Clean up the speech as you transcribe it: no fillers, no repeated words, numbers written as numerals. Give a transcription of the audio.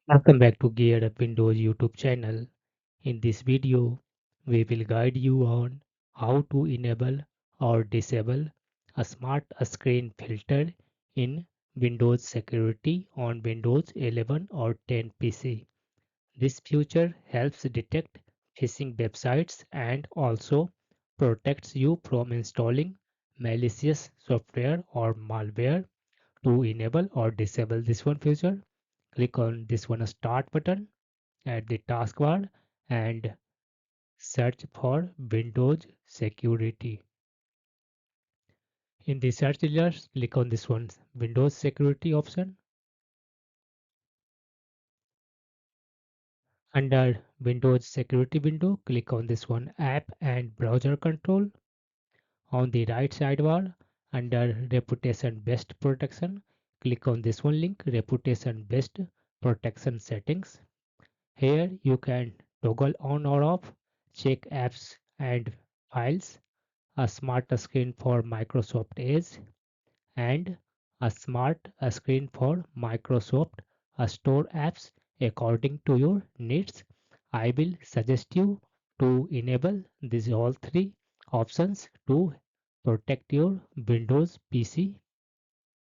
Welcome back to Geared Up Windows YouTube channel. In this video, we will guide you on how to enable or disable a smart screen filter in Windows Security on Windows 11 or 10 PC. This feature helps detect phishing websites and also protects you from installing malicious software or malware. To enable or disable this one feature, click on this one start button at the taskbar and search for Windows Security. In the search results, click on this one Windows Security option. Under Windows Security window, click on this one App and Browser Control. On the right sidebar, under Reputation Based Protection, click on this one link Reputation Based Protection Settings. Here you can toggle on or off, check apps and files, a smart screen for Microsoft Edge, and a smart screen for Microsoft Store apps according to your needs. I will suggest you to enable these all three options to protect your Windows PC